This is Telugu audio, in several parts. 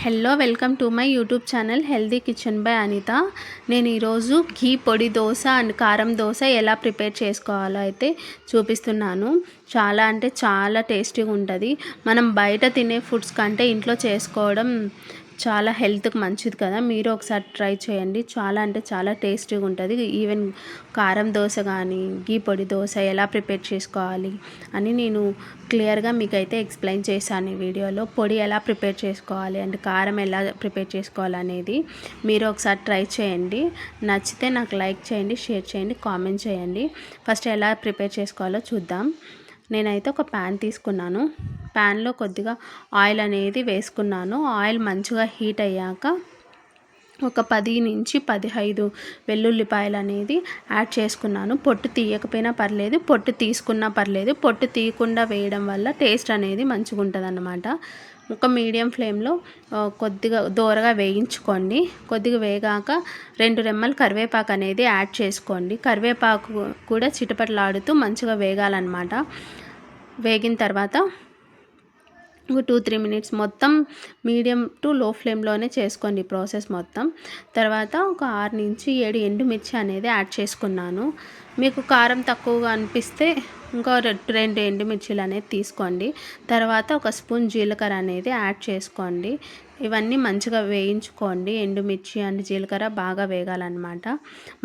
Hello welcome to my YouTube channel healthy kitchen by Anitha. నేను ఈరోజు ఘీ పొడి దోశ అండ్ కారం దోశ ఎలా ప్రిపేర్ చేసుకోవాలో అయితే చూపిస్తున్నాను. చాలా అంటే చాలా టేస్టీగా ఉంటుంది. మనం బయట తినే ఫుడ్స్ కంటే ఇంట్లో చేసుకోవడం చాలా హెల్త్కి మంచిది కదా. మీరు ఒకసారి ట్రై చేయండి. చాలా అంటే చాలా టేస్టీగా ఉంటుంది. ఈవెన్ కారం దోశ కానీ ఘీ పొడి దోశ ఎలా ప్రిపేర్ చేసుకోవాలి అని నేను క్లియర్గా మీకైతే ఎక్స్ప్లెయిన్ చేశాను ఈ వీడియోలో. పొడి ఎలా ప్రిపేర్ చేసుకోవాలి అండ్ కారం ఎలా ప్రిపేర్ చేసుకోవాలి అనేది మీరు ఒకసారి ట్రై చేయండి. నచ్చితే నాకు లైక్ చేయండి, షేర్ చేయండి, కామెంట్ చేయండి. ఫస్ట్ ఎలా ప్రిపేర్ చేసుకోవాలో చూద్దాం. నేనైతే ఒక ప్యాన్ తీసుకున్నాను. ప్యాన్లో కొద్దిగా ఆయిల్ అనేది వేసుకున్నాను. ఆయిల్ మంచిగా హీట్ అయ్యాక ఒక 10 నుంచి 15 వెల్లుల్లిపాయలు అనేది యాడ్ చేసుకున్నాను. పొట్టు తీయకపోయినా పర్లేదు, పొట్టు తీసుకున్నా పర్లేదు. పొట్టు తీయకుండా వేయడం వల్ల టేస్ట్ అనేది మంచిగా ఉంటుంది అన్నమాట. ఒక మీడియం ఫ్లేమ్లో కొద్దిగా దోరగా వేయించుకోండి. కొద్దిగా వేగాక 2 రెమ్మలు కరివేపాకు అనేది యాడ్ చేసుకోండి. కరివేపాకు కూడా చిటపటలాడుతూ మంచిగా వేగాలన్నమాట. వేగిన తర్వాత ఒక 2-3 మినిట్స్ మొత్తం మీడియం టు లో ఫ్లేమ్లోనే చేసుకోండి ప్రాసెస్ మొత్తం. తర్వాత ఒక 6 నుంచి 7 ఎండుమిర్చి అనేది యాడ్ చేసుకున్నాను. మీకు కారం తక్కువగా అనిపిస్తే ఇంకా 2 ఎండుమిర్చిలు అనేది తీసుకోండి. తర్వాత ఒక స్పూన్ జీలకర్ర అనేది యాడ్ చేసుకోండి. ఇవన్నీ మంచిగా వేయించుకోండి. ఎండుమిర్చి అండ్ జీలకర్ర బాగా వేగాలన్నమాట.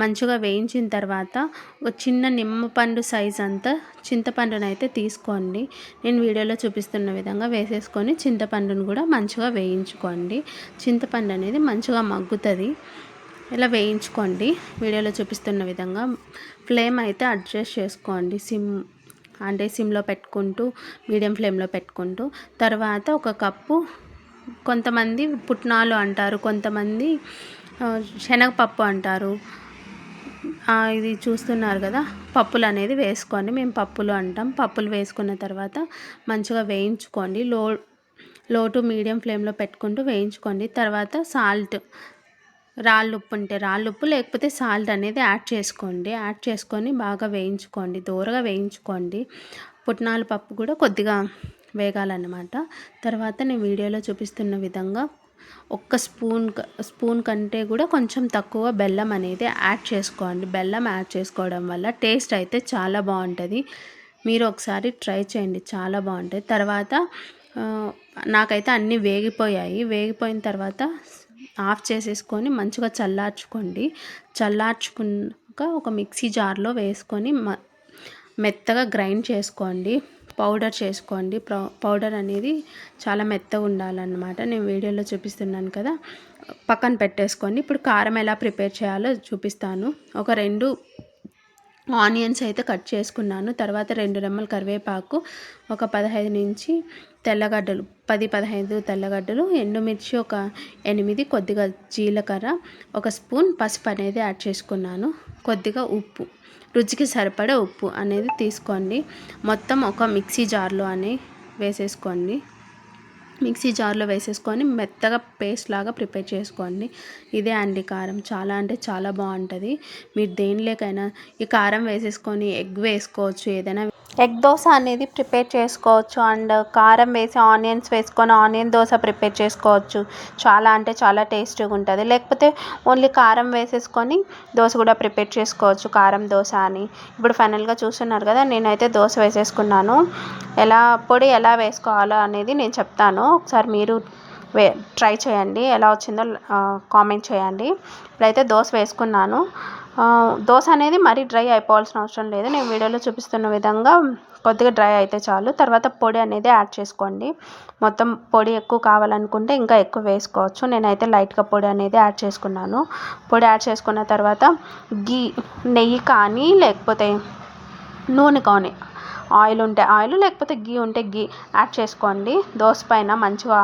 మంచిగా వేయించిన తర్వాత ఒక చిన్న నిమ్మపండు సైజ్ అంతా చింతపండునైతే తీసుకోండి. నేను వీడియోలో చూపిస్తున్న విధంగా వేసేసుకొని చింతపండును కూడా మంచిగా వేయించుకోండి. చింతపండు అనేది మంచిగా మగ్గుతుంది. ఇలా వేయించుకోండి వీడియోలో చూపిస్తున్న విధంగా. ఫ్లేమ్ అయితే అడ్జస్ట్ చేసుకోండి. సిమ్లో పెట్టుకుంటూ మీడియం ఫ్లేమ్లో పెట్టుకుంటూ. తర్వాత ఒక కప్పు, కొంతమంది పుట్నాలు అంటారు, కొంతమంది శనగపప్పు అంటారు. ఇది చూస్తున్నారు కదా, పప్పులు అనేది వేసుకోండి. మేము పప్పులు అంటాం. పప్పులు వేసుకున్న తర్వాత మంచిగా వేయించుకోండి. లో టు మీడియం ఫ్లేమ్లో పెట్టుకుంటూ వేయించుకోండి. తర్వాత సాల్ట్, రాళ్ళుప్పు ఉంటే రాళ్ళుప్పు, లేకపోతే సాల్ట్ అనేది యాడ్ చేసుకోండి. యాడ్ చేసుకొని బాగా వేయించుకోండి, దూరగా వేయించుకోండి. పుట్నాల పప్పు కూడా కొద్దిగా వేగాలన్నమాట. తర్వాత నేను వీడియోలో చూపిస్తున్న విధంగా ఒక్క స్పూన్ కంటే కూడా కొంచెం తక్కువ బెల్లం అనేది యాడ్ చేసుకోండి. బెల్లం యాడ్ చేసుకోవడం వల్ల టేస్ట్ అయితే చాలా బాగుంటుంది. మీరు ఒకసారి ట్రై చేయండి, చాలా బాగుంటుంది. తర్వాత నాకైతే అన్నీ వేగిపోయాయి. వేగిపోయిన తర్వాత ఆఫ్ చేసేసుకొని మంచిగా చల్లార్చుకోండి. చల్లార్చుకున్నాక ఒక మిక్సీ జార్లో వేసుకొని మెత్తగా గ్రైండ్ చేసుకోండి, పౌడర్ చేసుకోండి. పౌడర్ అనేది చాలా మెత్తగా ఉండాలన్నమాట. నేను వీడియోలో చూపిస్తున్నాను కదా, పక్కన పెట్టేసుకోండి. ఇప్పుడు కారం ఎలా ప్రిపేర్ చేయాలో చూపిస్తాను. ఒక 2 ఆనియన్స్ అయితే కట్ చేసుకున్నాను. తర్వాత 2 రెమ్మలు కరివేపాకు, ఒక 15 నుంచి తెల్లగడ్డలు, 10-15 తెల్లగడ్డలు, ఎండుమిర్చి ఒక 8, కొద్దిగా జీలకర్ర, ఒక స్పూన్ పసుపు అనేది యాడ్ చేసుకున్నాను. కొద్దిగా ఉప్పు, రుచికి సరిపడే ఉప్పు అనేది తీసుకోండి. మొత్తం ఒక మిక్సీ జార్లో అని వేసేసుకోండి. మిక్సీ జార్లో వేసేసుకొని మెత్తగా పేస్ట్ లాగా ప్రిపేర్ చేసుకోండి. ఇదే అండి కారం. చాలా అంటే చాలా బాగుంటుంది. మీరు దేనిలోకైనా ఈ కారం వేసేసుకొని ఎగ్ వేసుకోవచ్చు, ఏదైనా ఎగ్ దోశ అనేది ప్రిపేర్ చేసుకోవచ్చు. అండ్ కారం వేసి ఆనియన్స్ వేసుకొని ఆనియన్ దోశ ప్రిపేర్ చేసుకోవచ్చు. చాలా అంటే చాలా టేస్టీగా ఉంటుంది. లేకపోతే ఓన్లీ కారం వేసేసుకొని దోశ కూడా ప్రిపేర్ చేసుకోవచ్చు, కారం దోశ అని. ఇప్పుడు ఫైనల్గా చూస్తున్నారు కదా, నేనైతే దోశ వేసేసుకున్నాను. పొడి ఎలా వేసుకోవాలో అనేది నేను చెప్తాను. ఒకసారి మీరు ట్రై చేయండి, ఎలా వచ్చిందో కామెంట్ చేయండి. ఇప్పుడైతే దోశ వేసుకున్నాను. దోశ అనేది మరీ డ్రై అయిపోవాల్సిన అవసరం లేదు. నేను వీడియోలో చూపిస్తున్న విధంగా కొద్దిగా డ్రై అయితే చాలు. తర్వాత పొడి అనేది యాడ్ చేసుకోండి. మొత్తం పొడి ఎక్కువ కావాలనుకుంటే ఇంకా ఎక్కువ వేసుకోవచ్చు. నేనైతే లైట్గా పొడి అనేది యాడ్ చేసుకున్నాను. పొడి యాడ్ చేసుకున్న తర్వాత నెయ్యి కానీ లేకపోతే నూనె కానీ, ఆయిల్ ఉంటే ఆయిల్, లేకపోతే గీ ఉంటే గీ యాడ్ చేసుకోండి. దోశ పైన మంచిగా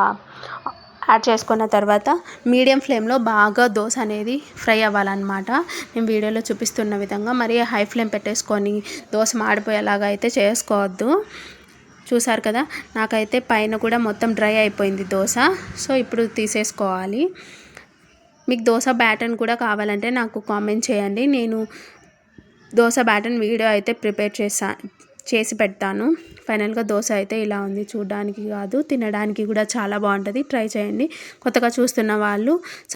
యాడ్ చేసుకున్న తర్వాత మీడియం ఫ్లేమ్లో బాగా దోశ అనేది ఫ్రై అవ్వాలన్నమాట. నేను వీడియోలో చూపిస్తున్న విధంగా మరి హై ఫ్లేమ్ పెట్టేసుకొని దోశ మాడిపోయేలాగా అయితే చేసుకోవద్దు. చూసారు కదా, నాకైతే పైన కూడా మొత్తం డ్రై అయిపోయింది దోశ. సో ఇప్పుడు తీసేసుకోవాలి. మీకు దోశ బ్యాటర్ కూడా కావాలంటే నాకు కామెంట్ చేయండి. నేను దోశ బ్యాటర్ వీడియో అయితే ప్రిపేర్ చేసి పెడతాను. ఫైనల్గా దోశ అయితే ఇలా ఉంది. చూడడానికి కాదు, తినడానికి కూడా చాలా బాగుంటుంది. ట్రై చేయండి. కొత్తగా చూస్తున్న వాళ్ళు